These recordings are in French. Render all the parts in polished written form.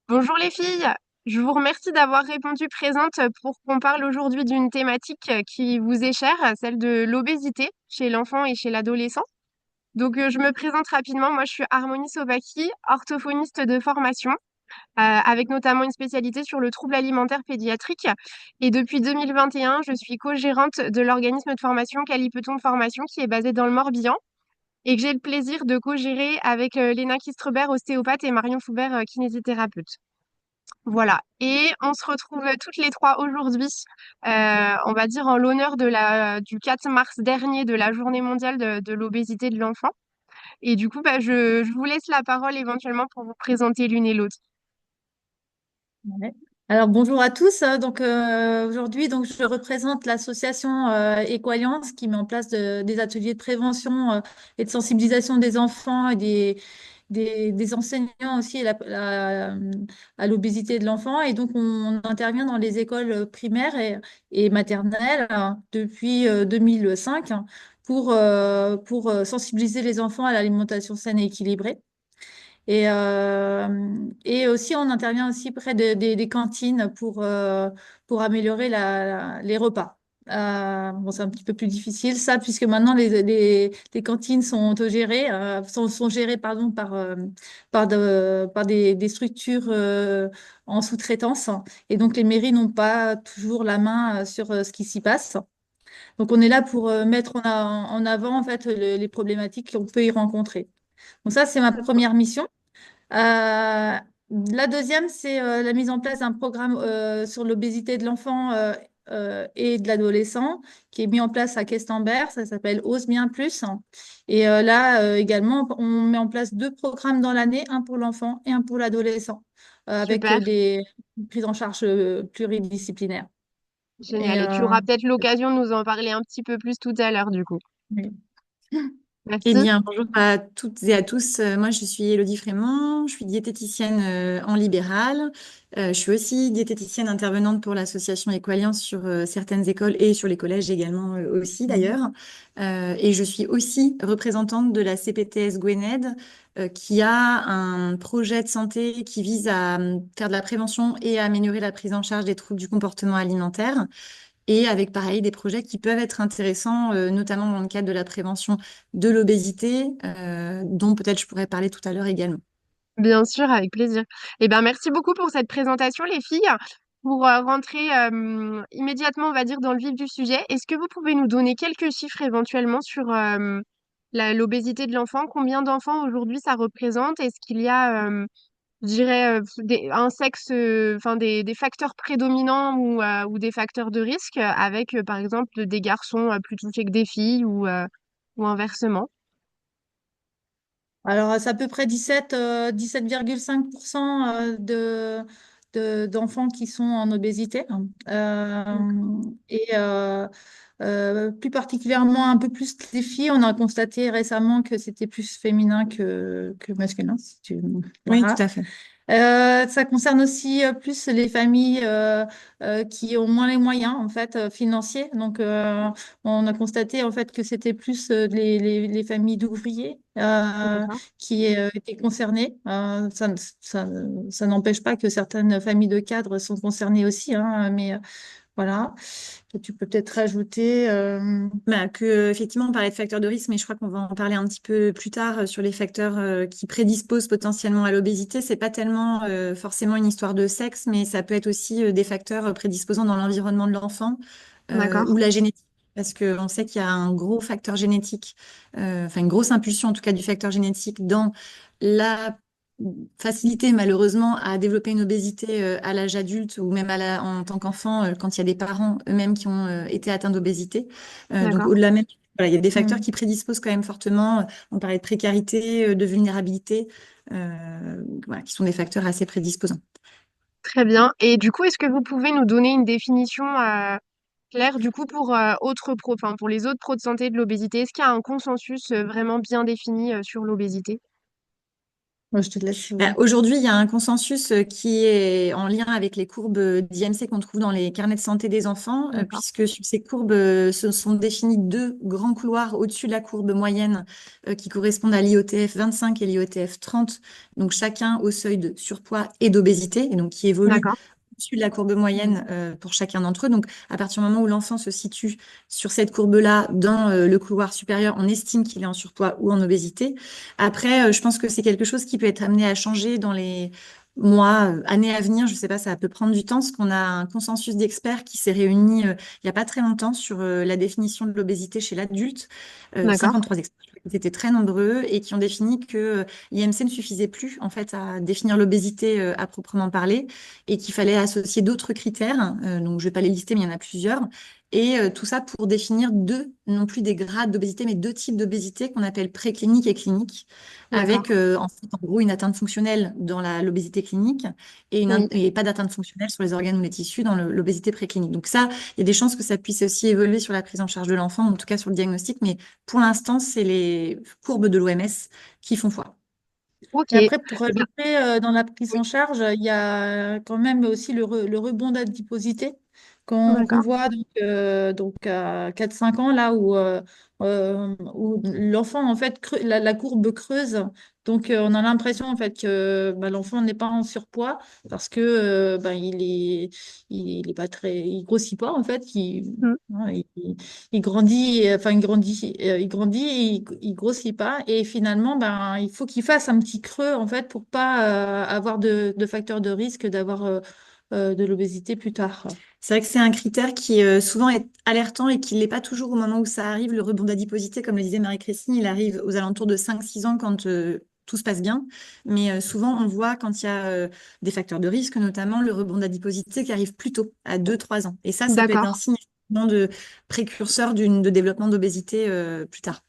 Bonjour les filles, je vous remercie d'avoir répondu présente pour qu'on parle aujourd'hui d'une thématique qui vous est chère, celle de l'obésité chez l'enfant et chez l'adolescent. Je me présente rapidement. Moi, je suis Harmonie Sobaki, orthophoniste de formation, avec notamment une spécialité sur le trouble alimentaire pédiatrique. Et depuis 2021, je suis co-gérante de l'organisme de formation Calipeton de formation qui est basé dans le Morbihan et que j'ai le plaisir de co-gérer avec Léna Kistrebert, ostéopathe, et Marion Foubert, kinésithérapeute. Voilà. Et on se retrouve toutes les trois aujourd'hui, on va dire en l'honneur du 4 mars dernier, de la Journée mondiale de l'obésité de l'enfant. Et du coup, je vous laisse la parole éventuellement pour vous présenter l'une et l'autre. Ouais. Alors bonjour à tous. Aujourd'hui, je représente l'association Équalliance qui met en place des ateliers de prévention et de sensibilisation des enfants et des enseignants aussi à l'obésité de l'enfant. Et donc on intervient dans les écoles primaires et maternelles depuis 2005 pour sensibiliser les enfants à l'alimentation saine et équilibrée. Et aussi, on intervient aussi près des cantines pour améliorer les repas. Bon, c'est un petit peu plus difficile, ça, puisque maintenant les cantines sont autogérées, sont gérées, pardon, par des structures en sous-traitance. Et donc, les mairies n'ont pas toujours la main sur ce qui s'y passe. Donc, on est là pour mettre en avant, en fait, les problématiques qu'on peut y rencontrer. Donc, ça, c'est ma première mission. La deuxième, c'est la mise en place d'un programme sur l'obésité de l'enfant et de l'adolescent qui est mis en place à Questembert. Ça s'appelle Ose bien plus. Et là également, on met en place deux programmes dans l'année, un pour l'enfant et un pour l'adolescent, avec Super, des prises en charge pluridisciplinaires. génial. Et, Et tu auras peut-être l'occasion de nous en parler un petit peu plus tout à l'heure, du coup. oui. Merci. Eh bien, bonjour à toutes et à tous. Moi, je suis Élodie Frémont, je suis diététicienne en libéral. Je suis aussi diététicienne intervenante pour l'association Équalliance sur certaines écoles et sur les collèges également aussi d'ailleurs. Et je suis aussi représentante de la CPTS Gwened qui a un projet de santé qui vise à faire de la prévention et à améliorer la prise en charge des troubles du comportement alimentaire et avec pareil des projets qui peuvent être intéressants, notamment dans le cadre de la prévention de l'obésité, dont peut-être je pourrais parler tout à l'heure également. Bien sûr, avec plaisir. Eh ben, merci beaucoup pour cette présentation, les filles. Pour rentrer immédiatement, on va dire, dans le vif du sujet, est-ce que vous pouvez nous donner quelques chiffres éventuellement sur l'obésité de l'enfant? Combien d'enfants aujourd'hui ça représente? Est-ce qu'il y a, je dirais, un sexe, enfin des facteurs prédominants ou des facteurs de risque avec, par exemple, des garçons plus touchés que des filles ou inversement? Alors, c'est à peu près 17,5% d'enfants qui sont en obésité. Et plus particulièrement, un peu plus les filles, on a constaté récemment que c'était plus féminin que masculin. Si tu... Oui, Voilà. tout à fait. Ça concerne aussi plus les familles qui ont moins les moyens en fait financiers. On a constaté en fait que c'était plus les familles d'ouvriers D'accord. qui étaient concernées. Ça n'empêche pas que certaines familles de cadres sont concernées aussi, hein, mais voilà. Tu peux peut-être rajouter. Bah, que, effectivement, on parlait de facteurs de risque, mais je crois qu'on va en parler un petit peu plus tard sur les facteurs qui prédisposent potentiellement à l'obésité. C'est pas tellement forcément une histoire de sexe, mais ça peut être aussi des facteurs prédisposants dans l'environnement de l'enfant D'accord. ou la génétique. Parce qu'on sait qu'il y a un gros facteur génétique, enfin une grosse impulsion en tout cas du facteur génétique dans la facilité malheureusement à développer une obésité à l'âge adulte ou même en tant qu'enfant quand il y a des parents eux-mêmes qui ont été atteints d'obésité. Donc D'accord. au-delà même, voilà, il y a des facteurs Hmm. qui prédisposent quand même fortement. On parlait de précarité, de vulnérabilité, voilà, qui sont des facteurs assez prédisposants. Très bien. Et du coup, est-ce que vous pouvez nous donner une définition claire du coup pour enfin, pour les autres pros de santé de l'obésité? Est-ce qu'il y a un consensus vraiment bien défini sur l'obésité? Moi, je te laisse. Bah, aujourd'hui, il y a un consensus qui est en lien avec les courbes d'IMC qu'on trouve dans les carnets de santé des enfants, D'accord. puisque sur ces courbes se sont définis deux grands couloirs au-dessus de la courbe moyenne qui correspondent à l'IOTF 25 et l'IOTF 30, donc chacun au seuil de surpoids et d'obésité, et donc qui évoluent D'accord. au-dessus de la courbe moyenne pour chacun d'entre eux. Donc, à partir du moment où l'enfant se situe sur cette courbe-là, dans le couloir supérieur, on estime qu'il est en surpoids ou en obésité. Après, je pense que c'est quelque chose qui peut être amené à changer dans les mois, années à venir. Je sais pas, ça peut prendre du temps, parce qu'on a un consensus d'experts qui s'est réuni il y a pas très longtemps sur la définition de l'obésité chez l'adulte. D'accord. 53 experts qui étaient très nombreux et qui ont défini que l'IMC ne suffisait plus en fait à définir l'obésité à proprement parler et qu'il fallait associer d'autres critères. Donc je vais pas les lister, mais il y en a plusieurs. Et tout ça pour définir deux, non plus des grades d'obésité, mais deux types d'obésité qu'on appelle préclinique et clinique, avec D'accord. en fait, en gros une atteinte fonctionnelle dans l'obésité clinique et, Oui. et pas d'atteinte fonctionnelle sur les organes ou les tissus dans l'obésité préclinique. Donc ça, il y a des chances que ça puisse aussi évoluer sur la prise en charge de l'enfant, en tout cas sur le diagnostic, mais pour l'instant, c'est les courbes de l'OMS qui font foi. Ok. Et après, pour Eh bien, rajouter dans la prise oui. en charge, il y a quand même aussi le rebond d'adiposité qu'on D'accord. voit donc à 4-5 ans, là où l'enfant, en fait, la courbe creuse. Donc, on a l'impression, en fait, que bah, l'enfant n'est pas en surpoids parce que bah, il est pas très, il grossit pas, en fait. Mm. Hein, il grandit, enfin, il grandit, il grossit pas. Et finalement, ben, il faut qu'il fasse un petit creux, en fait, pour pas avoir de facteurs de risque d'avoir de l'obésité plus tard. C'est vrai que c'est un critère qui souvent est alertant et qui ne l'est pas toujours au moment où ça arrive. Le rebond d'adiposité, comme le disait Marie-Christine, il arrive aux alentours de 5-6 ans quand tout se passe bien. Mais souvent, on voit quand il y a des facteurs de risque, notamment le rebond d'adiposité qui arrive plus tôt, à 2-3 ans. Et ça peut être un D'accord. signe effectivement, de précurseur de développement d'obésité plus tard.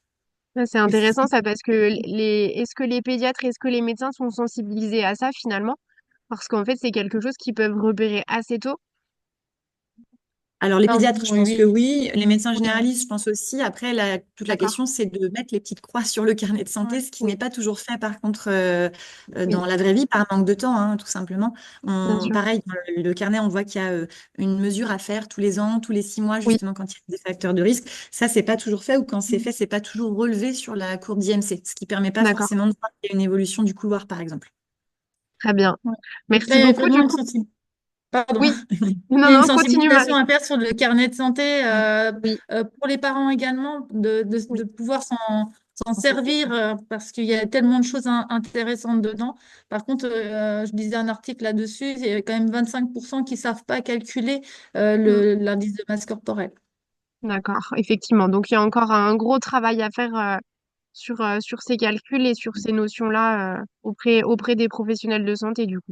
Ouais, c'est intéressant ça parce que est-ce que les pédiatres, est-ce que les médecins sont sensibilisés à ça finalement? Parce qu'en fait, c'est quelque chose qu'ils peuvent repérer assez tôt. Alors, les Ah oui, pédiatres, je oui, pense que oui. oui. Les médecins Oui, généralistes, je pense aussi. Après, toute la D'accord. question, c'est de mettre les petites croix sur le carnet de ouais, santé, ce qui Oui, n'est pas toujours fait, par contre, dans oui, la vraie vie, par manque de temps, hein, tout simplement. bien sûr. Pareil, dans le carnet, on voit qu'il y a une mesure à faire tous les ans, tous les 6 mois, Oui, justement, quand il y a des facteurs de risque. Ça, c'est pas toujours fait, ou quand c'est fait, c'est pas toujours relevé sur la courbe d'IMC, ce qui permet pas d'accord. forcément de voir qu'il y a une évolution du couloir, par exemple. Très bien. ouais. Il y Merci aurait beaucoup du vraiment coup. Pardon. Oui. Non, Il y a une non, continue sensibilisation Marie. à faire sur le carnet de santé Oui, pour les parents également, de oui, pouvoir s'en On sait faire. servir parce qu'il y a tellement de choses intéressantes dedans. Par contre, je lisais un article là-dessus, il y a quand même 25% qui ne savent pas calculer mm, l'indice de masse corporelle. d'accord, effectivement. Donc, il y a encore un gros travail à faire sur ces calculs et sur ces notions-là auprès des professionnels de santé, du coup.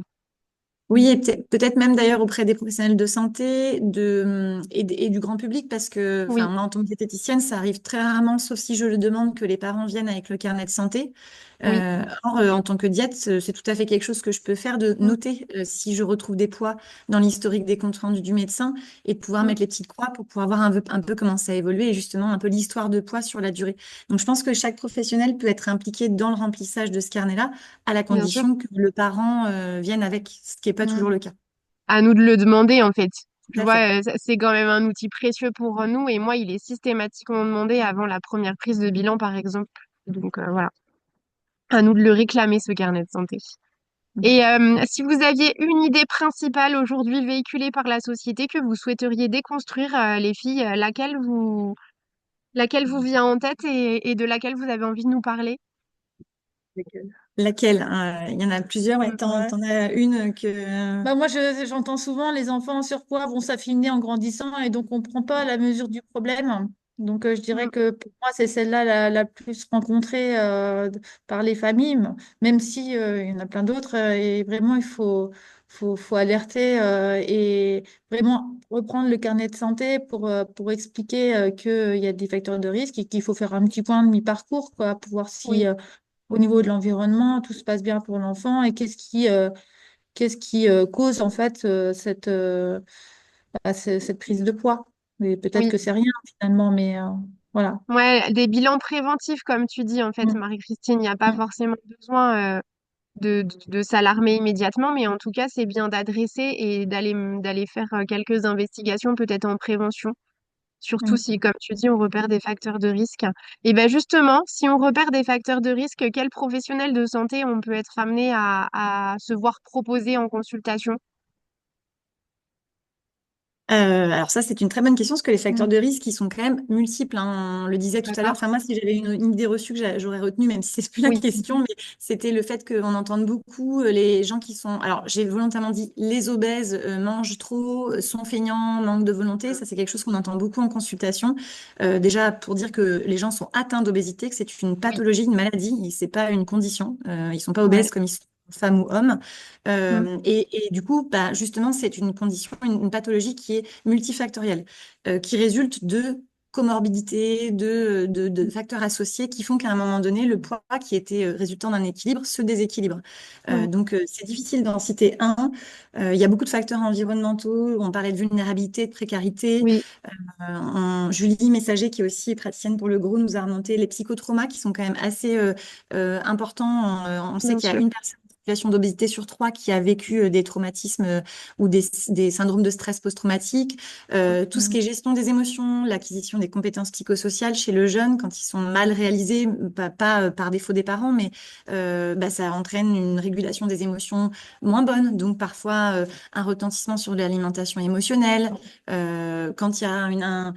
Oui, et peut-être même d'ailleurs auprès des professionnels de santé et du grand public, parce que enfin, Oui, moi, en tant que diététicienne, ça arrive très rarement, sauf si je le demande, que les parents viennent avec le carnet de santé. oui, Or, en tant que diète, c'est tout à fait quelque chose que je peux faire, de mm, noter si je retrouve des poids dans l'historique des comptes rendus du médecin et de pouvoir mm, mettre les petites croix pour pouvoir voir un peu comment ça a évolué et justement un peu l'histoire de poids sur la durée. Donc, je pense que chaque professionnel peut être impliqué dans le remplissage de ce carnet-là, à la bien sûr. condition que le parent vienne avec, ce qui n'est pas toujours Mm. le cas. À nous de le demander, en fait. Tout Tu à fait. vois, c'est quand même un outil précieux pour nous et moi, il est systématiquement demandé avant la première prise de bilan, par exemple. Donc, voilà. À nous de le réclamer, ce carnet de santé. Et si vous aviez une idée principale aujourd'hui véhiculée par la société que vous souhaiteriez déconstruire, les filles, laquelle vous vient en tête et de laquelle vous avez envie de nous parler? Laquelle? Il y en a plusieurs, ouais. Mm. T'en as une que... Bah moi, j'entends souvent les enfants en surpoids vont s'affiner en grandissant et donc on ne prend pas la mesure du problème. Donc, je dirais Mm. que pour moi, c'est celle-là la plus rencontrée par les familles, même si il y en a plein d'autres. Et vraiment, faut alerter et vraiment reprendre le carnet de santé pour expliquer qu'il y a des facteurs de risque et qu'il faut faire un petit point de mi-parcours, quoi, pour voir si Oui, au niveau de l'environnement, tout se passe bien pour l'enfant et qu'est-ce qui cause en fait cette prise de poids. Mais peut-être oui. que c'est rien finalement, mais voilà. Ouais, des bilans préventifs, comme tu dis, en fait, Mm. Marie-Christine, il n'y a pas Mm. forcément besoin. de s'alarmer immédiatement, mais en tout cas, c'est bien d'adresser et d'aller faire quelques investigations, peut-être en prévention. Surtout Mm. si, comme tu dis, on repère des facteurs de risque. Et bien justement, si on repère des facteurs de risque, quel professionnel de santé on peut être amené à se voir proposer en consultation? Alors ça, c'est une très bonne question, parce que les facteurs Mm. de risque, ils sont quand même multiples, hein. On le disait tout à l'heure. D'accord? Enfin, moi, si j'avais une idée reçue j'aurais retenue, même si c'est plus la Oui, question, mais c'était le fait qu'on entende beaucoup les gens qui sont... Alors, j'ai volontairement dit les obèses mangent trop, sont feignants, manquent de volonté. Ça, c'est quelque chose qu'on entend beaucoup en consultation. Déjà, pour dire que les gens sont atteints d'obésité, que c'est une oui, pathologie, une maladie, et c'est pas une condition. Ils sont pas ouais. obèses comme ils sont femmes ou hommes. Mm. Et du coup, bah, justement, c'est une condition, une pathologie qui est multifactorielle, qui résulte de comorbidités, de facteurs associés qui font qu'à un moment donné, le poids qui était résultant d'un équilibre se déséquilibre. Mm. Donc, c'est difficile d'en citer un. Il y a beaucoup de facteurs environnementaux. On parlait de vulnérabilité, de précarité. Oui, Julie Messager, qui est aussi praticienne pour le GROU, nous a remonté les psychotraumas qui sont quand même assez importants. On sait bien qu'il y a sûr. une personne en situation d'obésité sur trois qui a vécu des traumatismes ou des syndromes de stress post-traumatique. Tout ce Mm. qui est gestion des émotions, l'acquisition des compétences psychosociales chez le jeune, quand ils sont mal réalisés, pas par défaut des parents, mais bah, ça entraîne une régulation des émotions moins bonne. Donc parfois un retentissement sur l'alimentation émotionnelle. Quand il y a un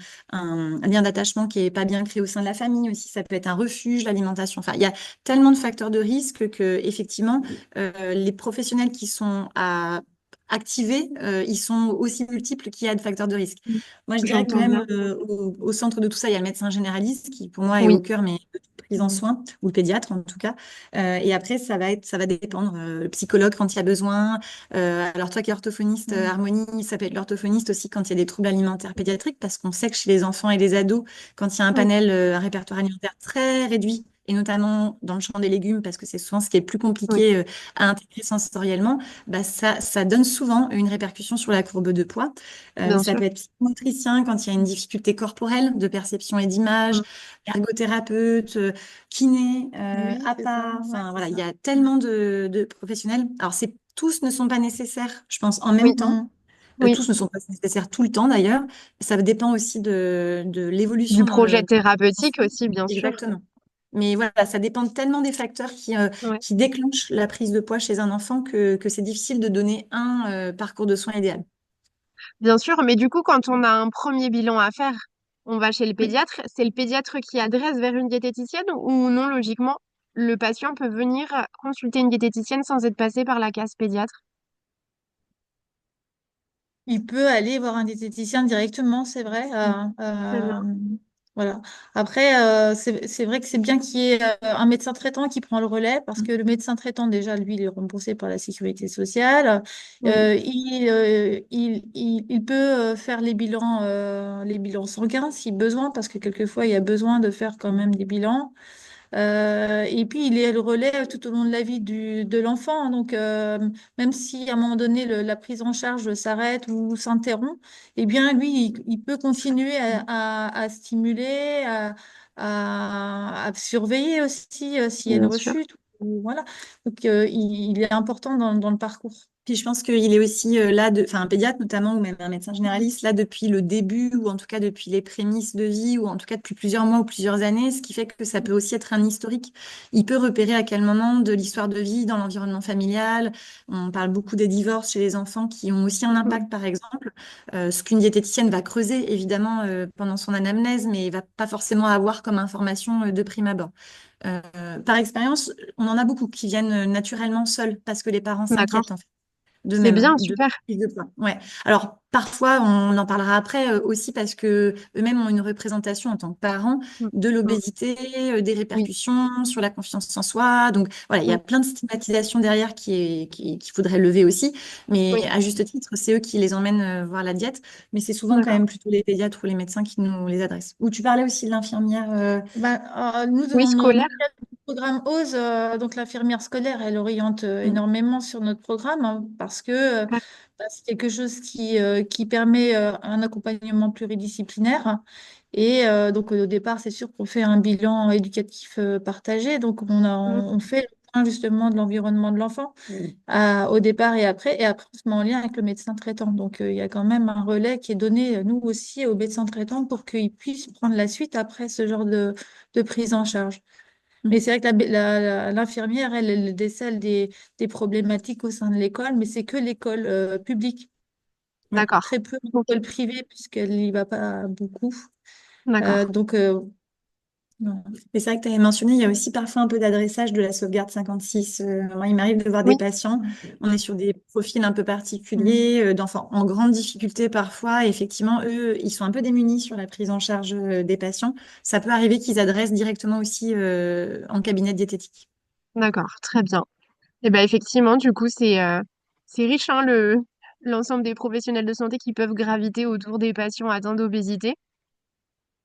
lien d'attachement qui est pas bien créé au sein de la famille aussi, ça peut être un refuge, l'alimentation. Enfin, il y a tellement de facteurs de risque que effectivement, les professionnels qui sont à activer, ils sont aussi multiples qu'il y a de facteurs de risque. Mm. Moi, je dirais quand J'entends même bien. au centre de tout ça, il y a le médecin généraliste qui, pour moi, est Oui, au cœur, mais de toute prise en soin, ou le pédiatre en tout cas. Et après, ça va dépendre. Le psychologue quand il y a besoin. Alors toi qui es orthophoniste, Mm. Harmonie, ça peut être l'orthophoniste aussi quand il y a des troubles alimentaires pédiatriques, parce qu'on sait que chez les enfants et les ados, quand il y a un oui, panel, un répertoire alimentaire très réduit, et notamment dans le champ des légumes, parce que c'est souvent ce qui est plus oui, compliqué à intégrer sensoriellement, bah ça donne souvent une répercussion sur la courbe de poids. bien Ça sûr. peut être psychomotricien quand il y a une difficulté corporelle de perception et d'image, Mm. ergothérapeute, kiné, Oui, c'est ça. APA, Ouais, enfin c'est voilà, il y ça. a tellement de professionnels. Alors tous ne sont pas nécessaires, je pense, en même Oui, temps. Mm. oui. Tous ne sont pas nécessaires tout le temps d'ailleurs. Ça dépend aussi de Du l'évolution dans projet le thérapeutique l'enfant. aussi, bien sûr. Exactement. Mais voilà, ça dépend tellement des facteurs Ouais. qui déclenchent la prise de poids chez un enfant que c'est difficile de donner un parcours de soins idéal. Bien sûr, mais du coup, quand on a un premier bilan à faire, on va chez le Oui. pédiatre. C'est le pédiatre qui adresse vers une diététicienne ou non, logiquement, le patient peut venir consulter une diététicienne sans être passé par la case pédiatre. Il peut aller voir un diététicien directement, c'est vrai. Très bien. Voilà. Après, c'est vrai que c'est bien qu'il y ait un médecin traitant qui prend le relais parce que le médecin traitant, déjà, lui, il est remboursé par la sécurité sociale. Oui, Il peut faire les bilans sanguins si besoin, parce que quelquefois, il y a besoin de faire quand même des bilans. Et puis, il est le relais tout au long de la vie de l'enfant, hein. Donc, même si à un moment donné, la prise en charge s'arrête ou s'interrompt, eh bien, lui, il peut continuer à stimuler, à surveiller aussi s'il y a une bien sûr. rechute. Voilà. Donc, il est important dans le parcours. Puis je pense qu'il est aussi enfin un pédiatre notamment, ou même un médecin généraliste, là depuis le début, ou en tout cas depuis les prémices de vie, ou en tout cas depuis plusieurs mois ou plusieurs années, ce qui fait que ça peut aussi être un historique. Il peut repérer à quel moment de l'histoire de vie dans l'environnement familial. On parle beaucoup des divorces chez les enfants qui ont aussi un Mm. impact, par exemple. Ce qu'une diététicienne va creuser évidemment pendant son anamnèse, mais va pas forcément avoir comme information de prime abord. Par expérience, on en a beaucoup qui viennent naturellement seuls parce que les parents D'accord. s'inquiètent en fait de C'est même, bien, de super. prise de poids. Ouais. Alors, parfois, on en parlera après aussi parce que eux-mêmes ont une représentation en tant que parents Mm. de Mm. l'obésité, des Oui, répercussions sur la confiance en soi. Donc, voilà, il y a oui, plein de stigmatisation derrière qu'il faudrait lever aussi. Mais oui. à juste titre, c'est eux qui les emmènent voir la diète. Mais c'est souvent quand D'accord. même plutôt les pédiatres ou les médecins qui nous les adressent. Ou tu parlais aussi de l'infirmière. Nous, Oui, dans scolaire. le cadre du programme OSE, donc l'infirmière scolaire, elle oriente Mm, énormément sur notre programme, hein, parce que c'est quelque chose qui permet un accompagnement pluridisciplinaire. Donc au départ, c'est sûr qu'on fait un bilan éducatif partagé. Donc on Mm. fait soin justement de l'environnement de l'enfant au départ et après on se met en lien avec le médecin traitant. Donc il y a quand même un relais qui est donné, nous aussi, au médecin traitant pour qu'il puisse prendre la suite après ce genre de prise en charge. Mais c'est vrai que l'infirmière, elle décèle des problématiques au sein de l'école, mais c'est que l'école publique et D'accord. très peu Ok. l'école privée puisqu'elle n'y va pas beaucoup. D'accord. Donc, non. Mais c'est vrai que tu avais mentionné, il y a aussi parfois un peu d'adressage de la sauvegarde 56. Moi, il m'arrive de voir des Oui. patients. On est sur des profils un peu Mm. particuliers, d'enfants en grande difficulté parfois. Et effectivement, eux, ils sont un peu démunis sur la prise en charge des patients. Ça peut arriver qu'ils adressent directement aussi en cabinet diététique. D'accord. Très bien. Et ben effectivement, du coup, c'est riche, hein, l'ensemble des professionnels de santé qui peuvent graviter autour des patients atteints d'obésité.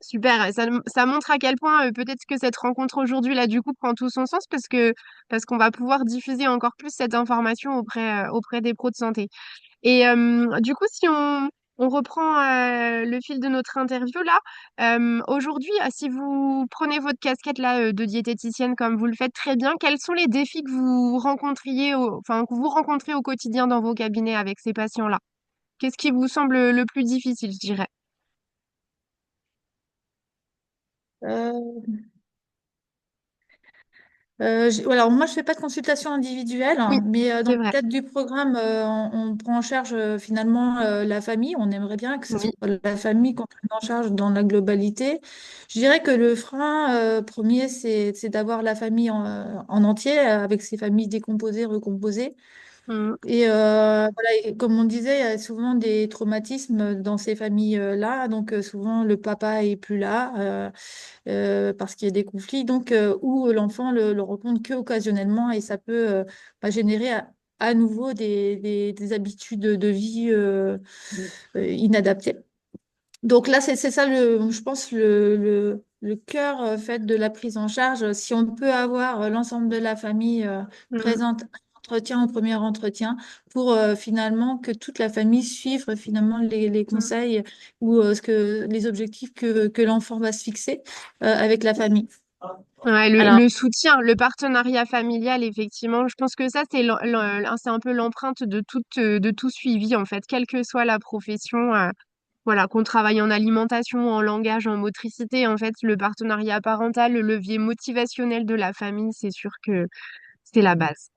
Super, ça montre à quel point peut-être que cette rencontre aujourd'hui là du coup prend tout son sens parce qu'on va pouvoir diffuser encore plus cette information auprès des pros de santé. Et du coup, si on reprend le fil de notre interview là, aujourd'hui, si vous prenez votre casquette là de diététicienne comme vous le faites très bien, quels sont les défis que vous enfin que vous rencontrez au quotidien dans vos cabinets avec ces patients-là? Qu'est-ce qui vous semble le plus difficile, je dirais? Euh, alors moi, je fais pas de consultation individuelle, Oui, hein, mais dans c'est le vrai. cadre du programme, on prend en charge finalement la famille. On aimerait bien que ce soit Oui. la famille qu'on prenne en charge dans la globalité. Je dirais que le frein premier, c'est d'avoir la famille en entier, avec ses familles décomposées, recomposées. Mm. Et voilà, et comme on disait, il y a souvent des traumatismes dans ces familles-là. Donc souvent, le papa est plus là. Parce qu'il y a des conflits, donc où l'enfant le rencontre que occasionnellement et ça peut générer à nouveau des habitudes de vie inadaptées. Donc là, c'est ça, je pense, le cœur fait de la prise en charge. Si on peut avoir l'ensemble de la famille Mm. présente au premier entretien pour finalement que toute la famille suive finalement les Mm. conseils ou les objectifs que l'enfant va se fixer avec la famille. Ouais, Alors, le soutien, le partenariat familial, effectivement, je pense que ça, c'est un peu l'empreinte de tout suivi, en fait, quelle que soit la profession, voilà, qu'on travaille en alimentation, en langage, en motricité, en fait, le partenariat parental, le levier motivationnel de la famille, c'est sûr que c'est la base.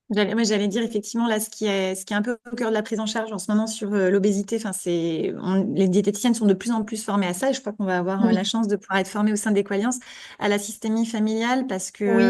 moi, j'allais dire effectivement là ce qui est un peu au cœur de la prise en charge en ce moment sur l'obésité. Enfin, les diététiciennes sont de plus en plus formées à ça et je crois qu'on va avoir Oui, la chance de pouvoir être formés au sein d'Equalliance à la systémie familiale parce que oui,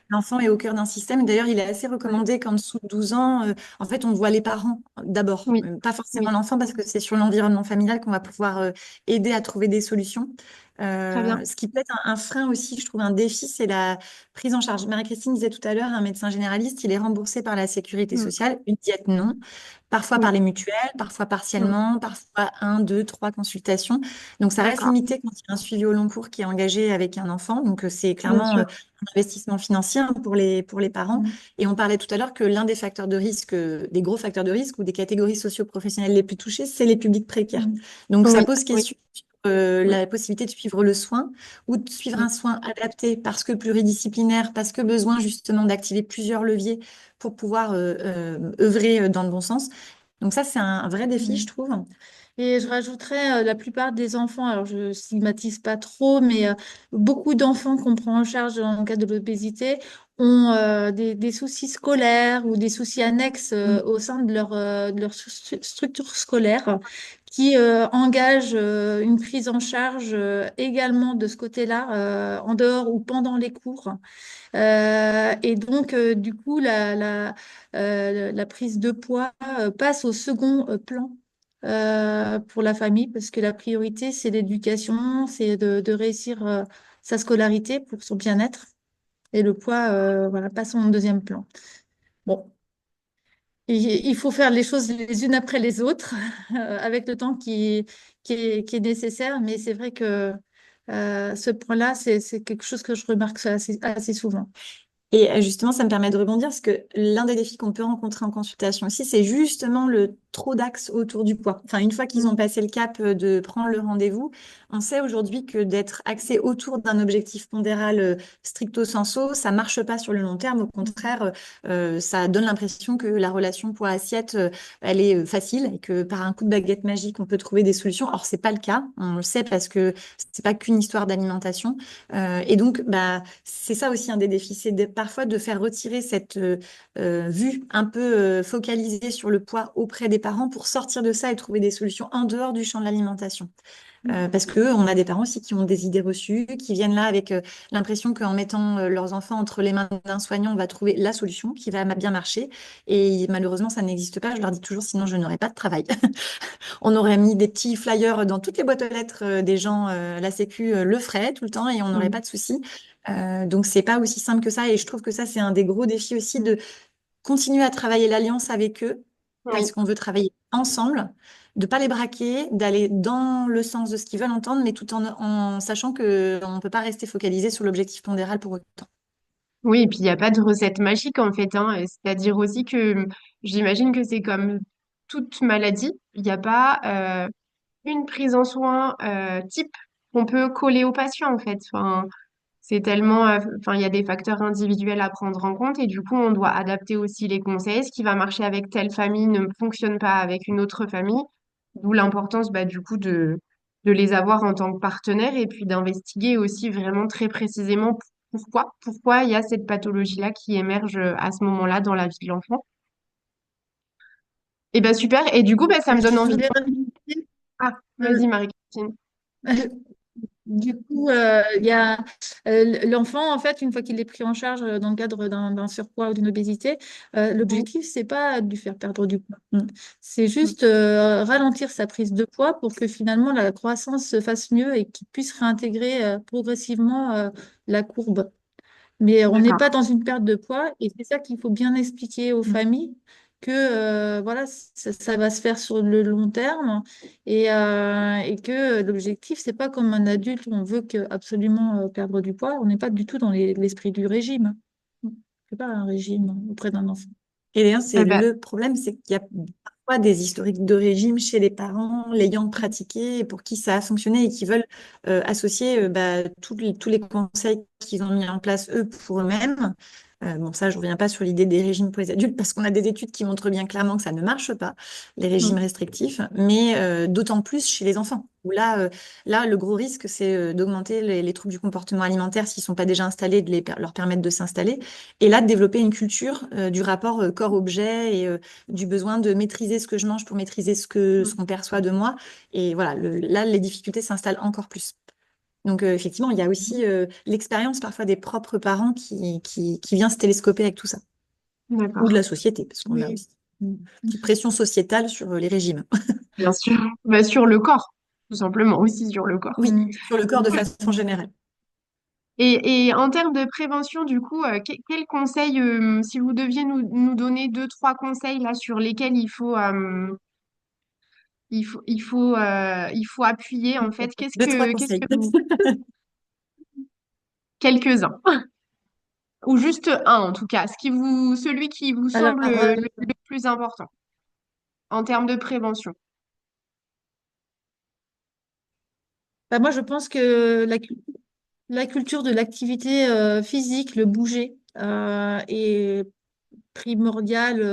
l'enfant est au cœur d'un système. D'ailleurs, il est assez ouais, recommandé qu'en dessous de 12 ans, en fait, on voit les parents d'abord, oui, pas oui, forcément l'enfant parce que c'est sur l'environnement familial qu'on va pouvoir aider à trouver des solutions. très bien. Ce qui peut être un frein aussi, je trouve un défi, c'est la prise en charge. Marie-Christine disait tout à l'heure, un médecin généraliste, il est remboursé par la sécurité Mm. sociale, une diète non, parfois Oui, par les mutuelles, parfois mm. partiellement, parfois un, deux, trois consultations. Donc ça reste D'accord, limité quand il y a un suivi au long cours qui est engagé avec un enfant. Donc c'est bien clairement sûr. un investissement financier hein, pour les parents. Mm. Et on parlait tout à l'heure que l'un des facteurs de risque, des gros facteurs de risque ou des catégories socio-professionnelles les plus touchées, c'est les publics précaires. Mm. Donc ça Oui, pose oui, question. oui, La possibilité de suivre le soin ou de suivre oui, un soin adapté parce que pluridisciplinaire, parce que besoin justement d'activer plusieurs leviers pour pouvoir œuvrer dans le bon sens. Donc ça, c'est un vrai défi, je Mm. trouve. Et je rajouterais la plupart des enfants, alors je stigmatise pas trop, mais beaucoup d'enfants qu'on prend en charge dans le cadre de l'obésité ont des soucis scolaires ou des soucis annexes Mm. au sein de leur structure scolaire qui engagent une prise en charge également de ce côté-là, en dehors ou pendant les cours. Et donc, du coup, la prise de poids passe au second plan pour la famille parce que la priorité, c'est l'éducation, c'est de réussir sa scolarité pour son bien-être. Et le poids, voilà, passe en deuxième plan. Bon, il faut faire les choses les unes après les autres avec le temps qui est nécessaire, mais c'est vrai que ce point-là, c'est quelque chose que je remarque assez souvent. Et justement, ça me permet de rebondir parce que l'un des défis qu'on peut rencontrer en consultation aussi, c'est justement le trop d'axes autour du poids. Enfin, une fois qu'ils ont passé le cap de prendre le rendez-vous, on sait aujourd'hui que d'être axé autour d'un objectif pondéral stricto sensu, ça marche pas sur le long terme. Au contraire, ça donne l'impression que la relation poids-assiette, elle est facile et que par un coup de baguette magique, on peut trouver des solutions. Or, c'est pas le cas. On le sait parce que c'est pas qu'une histoire d'alimentation. Et donc, bah, c'est ça aussi un des défis, c'est parfois de faire retirer cette vue un peu focalisée sur le poids auprès des parents pour sortir de ça et trouver des solutions en dehors du champ de l'alimentation. Parce que on a des parents aussi qui ont des idées reçues, qui viennent là avec l'impression qu'en mettant leurs enfants entre les mains d'un soignant, on va trouver la solution qui va bien marcher. Et malheureusement, ça n'existe pas. Je leur dis toujours, sinon je n'aurais pas de travail. On aurait mis des petits flyers dans toutes les boîtes aux lettres des gens, la Sécu le ferait tout le temps et on n'aurait Mm. pas de souci. Donc c'est pas aussi simple que ça et je trouve que ça c'est un des gros défis aussi de continuer à travailler l'alliance avec eux Oui. parce qu'on veut travailler ensemble, de pas les braquer, d'aller dans le sens de ce qu'ils veulent entendre, mais tout en sachant que on peut pas rester focalisé sur l'objectif pondéral pour autant. Oui, et puis il n'y a pas de recette magique en fait, hein. C'est-à-dire aussi que j'imagine que c'est comme toute maladie, il n'y a pas une prise en soin type qu'on peut coller au patient en fait. Enfin, c'est tellement, enfin, il y a des facteurs individuels à prendre en compte et du coup, on doit adapter aussi les conseils. Ce qui va marcher avec telle famille ne fonctionne pas avec une autre famille, d'où l'importance bah, du coup de les avoir en tant que partenaires et puis d'investiguer aussi vraiment très précisément pourquoi il y a cette pathologie-là qui émerge à ce moment-là dans la vie de l'enfant. Et ben super. Et du coup, bah, ça me donne Je envie de... voulais rajouter, Ah, vas-y euh, Marie-Christine. du coup, il y a l'enfant, en fait, une fois qu'il est pris en charge dans le cadre d'un surpoids ou d'une obésité, Oui. l'objectif, c'est pas de lui faire perdre du poids. C'est Mm. juste ralentir sa prise de poids pour que finalement la croissance se fasse mieux et qu'il puisse réintégrer progressivement la courbe. Mais on n'est pas D'accord. dans une perte de poids et c'est ça qu'il faut bien expliquer aux Mm. familles que voilà, ça va se faire sur le long terme et que l'objectif, c'est pas comme un adulte où on veut absolument perdre du poids. On n'est pas du tout dans l'esprit du régime. C'est pas un régime auprès d'un enfant. Et d'ailleurs, c'est Eh ben, le problème, c'est qu'il y a parfois des historiques de régime chez les parents l'ayant pratiqué et pour qui ça a fonctionné et qui veulent associer tous les conseils qu'ils ont mis en place eux pour eux-mêmes. Bon, ça, je reviens pas sur l'idée des régimes pour les adultes parce qu'on a des études qui montrent bien clairement que ça ne marche pas, les régimes mm. restrictifs, mais d'autant plus chez les enfants, où là, le gros risque, c'est d'augmenter les troubles du comportement alimentaire s'ils sont pas déjà installés, de leur permettre de s'installer. Et là, de développer une culture du rapport corps-objet et du besoin de maîtriser ce que je mange pour maîtriser ce Mm. qu'on perçoit de moi. Et voilà, là, les difficultés s'installent encore plus. Donc, effectivement, il y a aussi l'expérience parfois des propres parents qui vient se télescoper avec tout ça. Ou de D'accord. la société, parce qu'on a Oui. aussi une petite pression sociétale sur les régimes. Bien sûr. Bah, sur le corps, tout simplement, aussi sur le corps. Oui, sur le corps de façon générale. Et en termes de prévention, du coup, quels conseils, si vous deviez nous donner deux, trois conseils là sur lesquels il faut appuyer en fait, Deux, trois qu'est-ce conseils. que vous, quelques-uns, ou juste un en tout cas, celui qui vous Alors, semble le plus important en termes de prévention. bah, moi, je pense que la culture de l'activité physique, le bouger, est primordial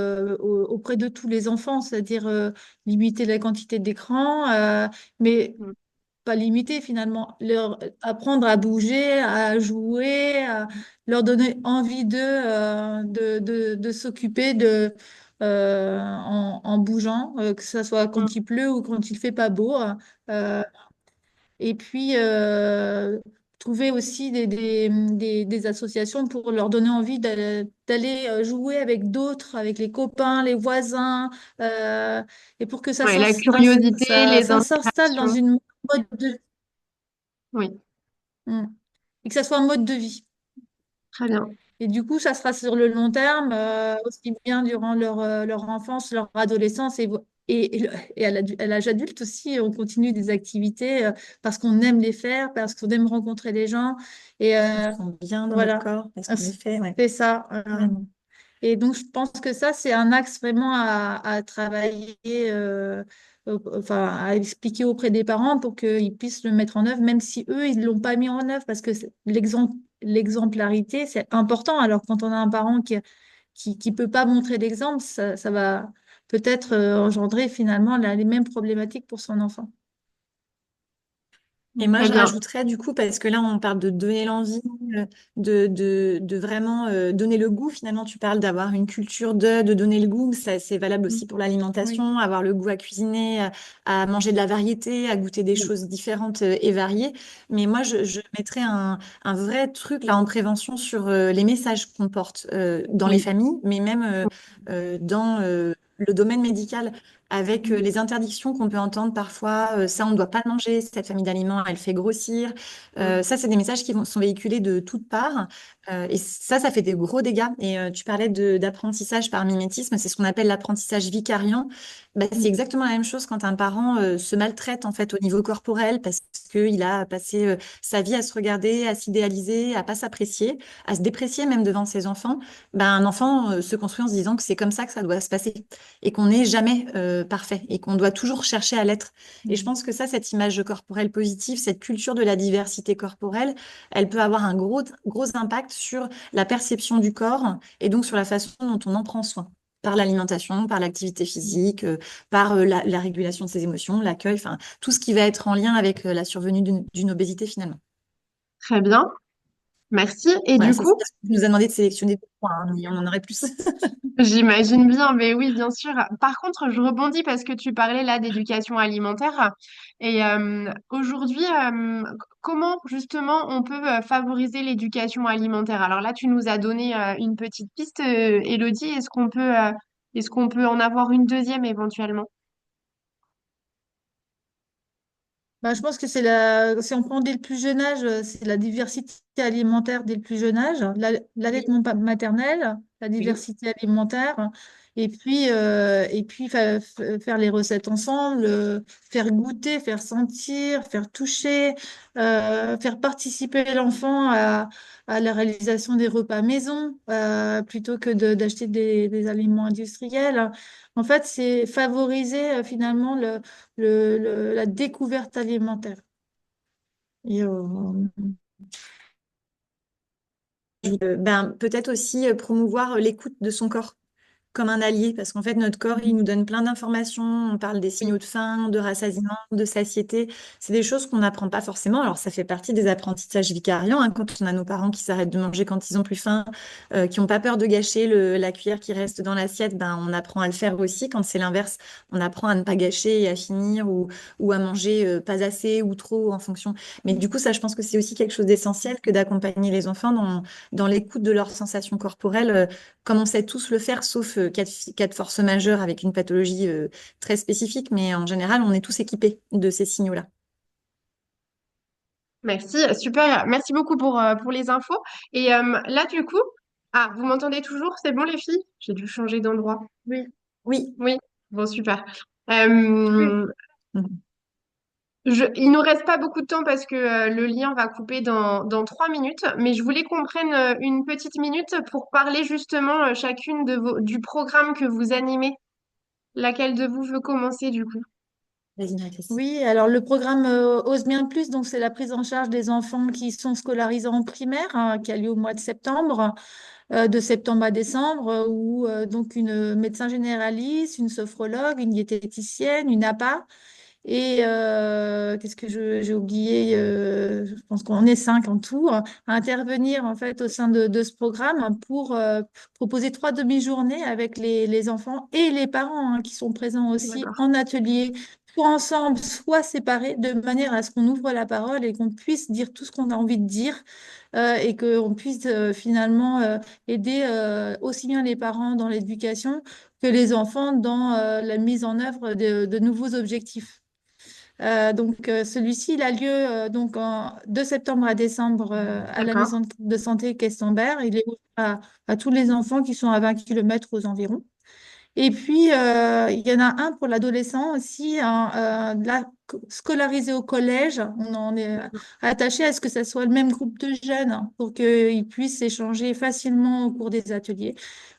auprès de tous les enfants, c'est-à-dire limiter la quantité d'écran, mais Mm. pas limiter finalement, leur apprendre à bouger, à jouer, à leur donner envie de s'occuper en bougeant, que ce soit Mm. quand il pleut ou quand il fait pas beau. Euh, et puis, trouver aussi des associations pour leur donner envie d'aller jouer avec d'autres, avec les copains, les voisins, et pour que Ouais, la curiosité, les ça s'installe dans interactions. une mode de, Oui, Mm. Et que ça soit un mode de vie. très bien. Et du coup, ça sera sur le long terme, aussi bien durant leur enfance, leur adolescence Et à l'âge adulte aussi, on continue des activités parce qu'on aime les faire, parce qu'on aime rencontrer des gens. Et On se sent bien dans notre voilà, corps parce qu'on est fait, ouais, c'est ça. vraiment. Et donc, je pense que ça, c'est un axe vraiment à travailler, enfin, à expliquer auprès des parents pour qu'ils puissent le mettre en œuvre, même si eux, ils ne l'ont pas mis en œuvre, parce que l'exemplarité, c'est important. Alors, quand on a un parent qui peut pas montrer l'exemple, ça va peut-être engendrer finalement les mêmes problématiques pour son enfant. Et moi, Très je bien. rajouterais du coup, parce que là, on parle de donner l'envie, de vraiment donner le goût. Finalement, tu parles d'avoir une culture de donner le goût. Ça, c'est valable Mm. aussi pour Oui. l'alimentation, avoir le goût à cuisiner, à manger de la variété, à goûter des Oui. choses différentes et variées. Mais moi, je mettrais un vrai truc là en prévention sur les messages qu'on porte dans les Oui. familles, mais même dans le domaine médical avec Mm. les interdictions qu'on peut entendre parfois, ça on ne doit pas le manger, cette famille d'aliments elle fait grossir. Ça c'est des messages qui sont véhiculés de toutes parts. Et ça fait des gros dégâts. Et tu parlais d'apprentissage par mimétisme, c'est ce qu'on appelle l'apprentissage vicariant. Bah, c'est Mm. exactement la même chose quand un parent se maltraite en fait au niveau corporel parce qu'il a passé sa vie à se regarder, à s'idéaliser, à pas s'apprécier, à se déprécier même devant ses enfants. Ben, un enfant se construit en se disant que c'est comme ça que ça doit se passer et qu'on n'est jamais parfait et qu'on doit toujours chercher à l'être. Et je Mm. pense que ça, cette image corporelle positive, cette culture de la diversité corporelle, elle peut avoir un gros impact sur la perception du corps et donc sur la façon dont on en prend soin. Par l'alimentation, par l'activité physique, par la régulation de ses émotions, l'accueil, enfin, tout ce qui va être en lien avec la survenue d'une obésité finalement. Très bien. Merci. Et Voilà, du ça, coup, c'est ce qui nous a demandé de sélectionner deux points, hein, mais on en aurait plus. j'imagine bien, mais oui, bien sûr. Par contre, je rebondis parce que tu parlais là d'éducation alimentaire. Et aujourd'hui, comment justement on peut favoriser l'éducation alimentaire? Alors là, tu nous as donné une petite piste, Élodie. Est-ce qu'on peut en avoir une deuxième éventuellement? Bah, je pense que si on prend dès le plus jeune âge, c'est la diversité alimentaire dès le plus jeune âge, Oui, l'allaitement maternel, la oui. diversité alimentaire, et puis faire les recettes ensemble, faire goûter, faire sentir, faire toucher, faire participer l'enfant à la réalisation des repas maison, plutôt que d'acheter des aliments industriels. En fait, c'est favoriser finalement la découverte alimentaire. Et, Ben, peut-être aussi promouvoir l'écoute de son corps comme un allié, parce qu'en fait, notre corps, il nous donne plein d'informations. On parle des Oui, signaux de faim, de rassasiement, de satiété. C'est des choses qu'on n'apprend pas forcément. Alors, ça fait partie des apprentissages vicariants, hein, quand on a nos parents qui s'arrêtent de manger quand ils ont plus faim, qui n'ont pas peur de gâcher la cuillère qui reste dans l'assiette, ben, on apprend à le faire aussi. Quand c'est l'inverse, on apprend à ne pas gâcher et à finir ou à manger pas assez ou trop en fonction. Mais du coup, ça, je pense que c'est aussi quelque chose d'essentiel que d'accompagner les enfants dans l'écoute de leurs sensations corporelles comme on sait tous le faire, sauf cas de force majeure avec une pathologie très spécifique, mais en général, on est tous équipés de ces signaux-là. merci, super. Merci beaucoup pour les infos. Et là, du coup, ah, vous m'entendez toujours? C'est bon, les filles? J'ai dû changer d'endroit. oui, Oui, Oui, bon, super. oui. Euh, mhm. il nous reste pas beaucoup de temps parce que le lien va couper dans 3 minutes, mais je voulais qu'on prenne une petite minute pour parler justement chacune du programme que vous animez. Laquelle de vous veut commencer du coup? Vas-y, Marie-Christine. Oui, alors le programme Ose bien plus, donc c'est la prise en charge des enfants qui sont scolarisés en primaire, hein, qui a lieu au mois de septembre à décembre, où donc une médecin généraliste, une sophrologue, une diététicienne, une APA. Et qu'est-ce que j'ai oublié? Je pense qu'on est 5 en tout à intervenir en fait au sein de ce programme pour proposer 3 demi-journées avec les enfants et les parents, hein, qui sont présents aussi D'accord. en atelier, soit ensemble, soit séparés, de manière à ce qu'on ouvre la parole et qu'on puisse dire tout ce qu'on a envie de dire, et qu'on puisse finalement aider aussi bien les parents dans l'éducation que les enfants dans la mise en œuvre de nouveaux objectifs. Celui-ci, il a lieu de septembre à décembre à la D'accord. maison de santé Questembert. Il est ouvert à tous les enfants qui sont à 20 km aux environs. Et puis, il y en a un pour l'adolescent aussi, scolarisé au collège. On en est attaché à ce que ce soit le même groupe de jeunes pour qu'ils puissent échanger facilement au cours des ateliers.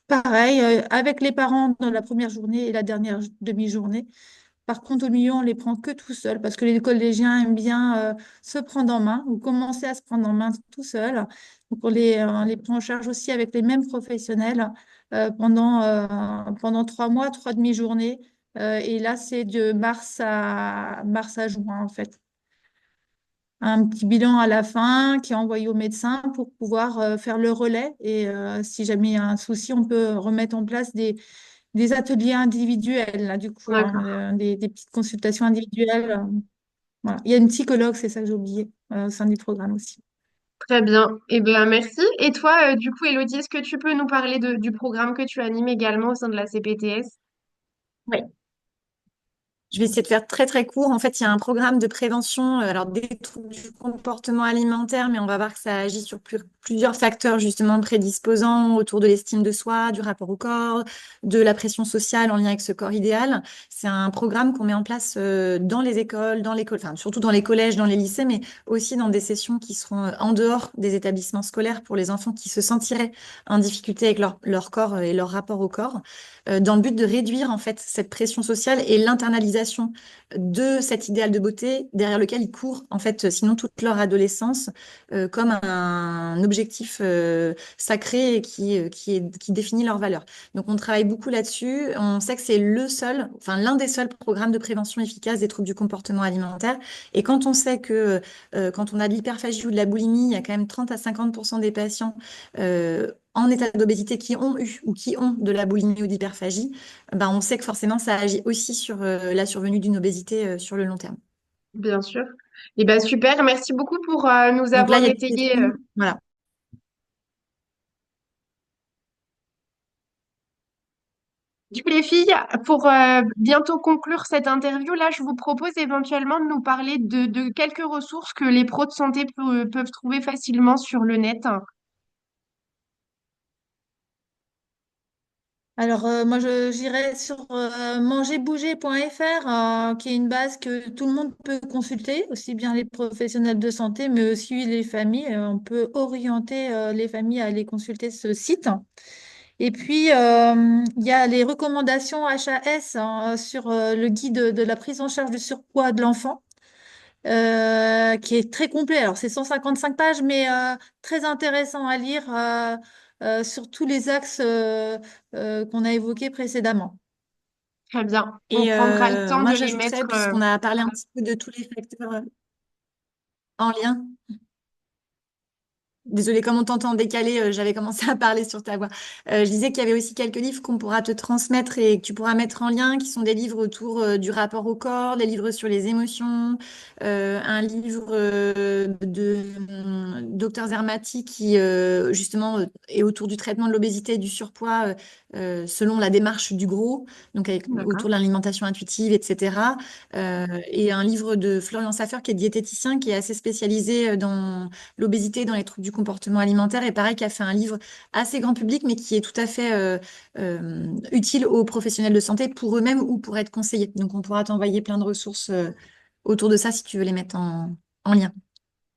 Pareil, avec les parents dans la première journée et la dernière demi-journée. Par contre, au milieu, on les prend que tout seul parce que les collégiens aiment bien se prendre en main ou commencer à se prendre en main tout seul. Donc, on les prend en charge aussi avec les mêmes professionnels pendant 3 mois, 3 demi-journées. Et là, c'est de mars à juin, en fait. Un petit bilan à la fin qui est envoyé au médecin pour pouvoir faire le relais. Et si jamais il y a un souci, on peut remettre en place des ateliers individuels, là, du coup, D'accord. hein, des petites consultations individuelles. Voilà. Il y a une psychologue, c'est ça que j'ai oublié, au sein du programme aussi. Très bien. Eh bien, merci. Et toi, du coup, Elodie, est-ce que tu peux nous parler du programme que tu animes également au sein de la CPTS? Oui. Je vais essayer de faire très très court. En fait, il y a un programme de prévention, alors des troubles du comportement alimentaire, mais on va voir que ça agit sur plusieurs facteurs justement prédisposants autour de l'estime de soi, du rapport au corps, de la pression sociale en lien avec ce corps idéal. C'est un programme qu'on met en place dans les écoles, enfin surtout dans les collèges, dans les lycées, mais aussi dans des sessions qui seront en dehors des établissements scolaires pour les enfants qui se sentiraient en difficulté avec leur corps et leur rapport au corps dans le but de réduire en fait cette pression sociale et l'internalisation de cet idéal de beauté derrière lequel ils courent en fait sinon toute leur adolescence comme un objectif sacré et qui définit leurs valeurs. Donc on travaille beaucoup là-dessus. On sait que c'est enfin l'un des seuls programmes de prévention efficace des troubles du comportement alimentaire. Et quand on sait que quand on a de l'hyperphagie ou de la boulimie, il y a quand même 30 à 50% des patients en état d'obésité qui ont eu ou qui ont de la boulimie ou d'hyperphagie, ben, on sait que forcément ça agit aussi sur la survenue d'une obésité sur le long terme. Bien sûr. Eh bien, super. Merci beaucoup pour nous Donc là, il avoir y a des étayé. sessions. Voilà. Du coup, les filles, pour bientôt conclure cette interview, là, je vous propose éventuellement de nous parler de quelques ressources que les pros de santé peuvent trouver facilement sur le net. Alors, moi, j'irai sur mangerbouger.fr, qui est une base que tout le monde peut consulter, aussi bien les professionnels de santé, mais aussi les familles. On peut orienter les familles à aller consulter ce site. Et puis, il y a les recommandations HAS hein, sur le guide de la prise en charge du surpoids de l'enfant, qui est très complet. Alors, c'est 155 pages, mais très intéressant à lire sur tous les axes qu'on a évoqués précédemment. Très bien. On Et prendra le temps moi, de les j'ajouterais, mettre. puisqu'on a parlé un petit peu de tous les facteurs en lien, désolée, comme on t'entend décalé, j'avais commencé à parler sur ta voix. Je disais qu'il y avait aussi quelques livres qu'on pourra te transmettre et que tu pourras mettre en lien, qui sont des livres autour du rapport au corps, des livres sur les émotions, un livre de Dr Zermati qui justement est autour du traitement de l'obésité et du surpoids selon la démarche du gros, donc D'accord. autour de l'alimentation intuitive, etc. Et un livre de Florian Saffer qui est diététicien, qui est assez spécialisé dans l'obésité dans les troubles du comportement alimentaire et pareil qui a fait un livre assez grand public mais qui est tout à fait utile aux professionnels de santé pour eux-mêmes ou pour être conseillés. Donc on pourra t'envoyer plein de ressources autour de ça si tu veux les mettre en lien.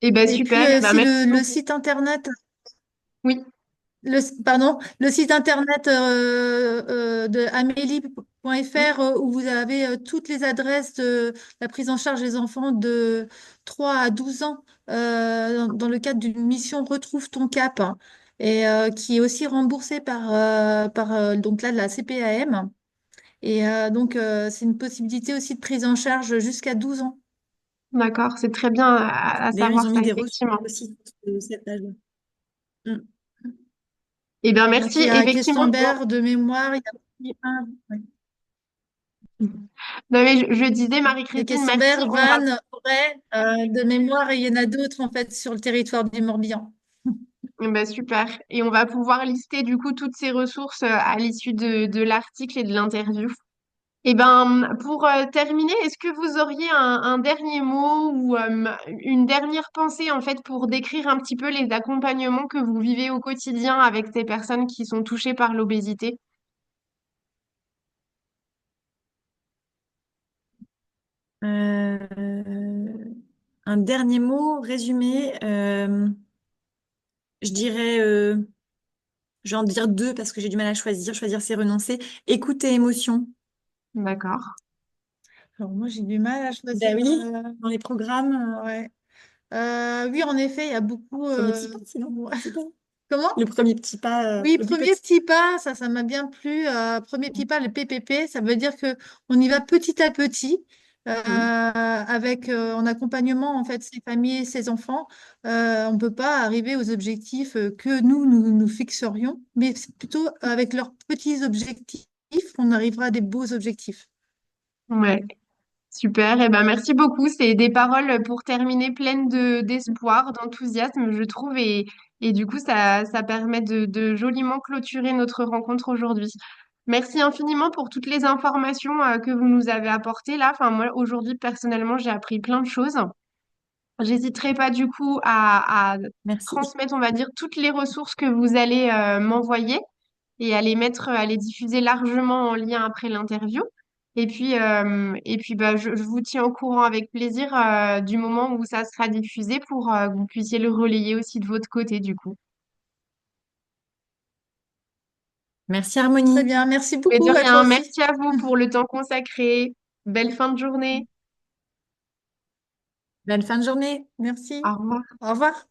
Eh ben Et puis, super. Eh ben, si merci le beaucoup. site internet Oui, le site internet de amélie.fr où vous avez toutes les adresses de la prise en charge des enfants de 3 à 12 ans dans le cadre d'une mission Retrouve ton cap hein, et qui est aussi remboursée par donc là, la CPAM. Et donc, c'est une possibilité aussi de prise en charge jusqu'à 12 ans. d'accord. C'est très bien à D'ailleurs, savoir ils ont ça, mis des ressources effectivement. aussi sur cette page-là. Mm. Eh bien, Donc, merci. il y a Effectivement. Questenberg de mémoire, il y a aussi un. Ouais. Non, mais je disais, Les Marie-Christine, merci. Questenberg, Vannes, Auray, de mémoire, et il y en a d'autres en fait sur le territoire du Morbihan. Eh ben, super. Et on va pouvoir lister du coup toutes ces ressources à l'issue de l'article et de l'interview. Et ben, pour terminer, est-ce que vous auriez un dernier mot ou une dernière pensée en fait pour décrire un petit peu les accompagnements que vous vivez au quotidien avec ces personnes qui sont touchées par l'obésité? Un dernier mot, résumé, je dirais, je vais en dire deux parce que j'ai du mal à choisir. Choisir, c'est renoncer. Écoute tes émotions. D'accord. Alors moi, j'ai du mal à Ben choisir. oui, dans les programmes, Ouais. Oui, en effet, il y a beaucoup. premier petit pas, sinon. Ouais. C'est bon. Comment? Le premier petit pas, Oui, le plus premier petit. petit pas, ça m'a bien plu. Premier petit pas, le PPP, ça veut dire que on y va petit à petit, Oui. avec en accompagnement en fait ces familles et ces enfants. On ne peut pas arriver aux objectifs que nous fixerions, mais c'est plutôt avec leurs petits objectifs qu'on arrivera à des beaux objectifs. Ouais. Super, et ben merci beaucoup. C'est des paroles pour terminer pleines d'espoir, d'enthousiasme, je trouve, et du coup, ça permet de joliment clôturer notre rencontre aujourd'hui. Merci infiniment pour toutes les informations que vous nous avez apportées là. Enfin, moi, aujourd'hui, personnellement, j'ai appris plein de choses. J'hésiterai pas du coup à Merci. transmettre, on va dire, toutes les ressources que vous allez m'envoyer et à les mettre, à les diffuser largement en lien après l'interview. Et puis bah, je vous tiens au courant avec plaisir du moment où ça sera diffusé pour que vous puissiez le relayer aussi de votre côté, du coup. Merci Très Harmonie. bien, merci Mais de beaucoup à toi rien, aussi. merci à vous pour le temps consacré. Belle fin de journée. Belle fin de journée. Merci. Au revoir. Au revoir.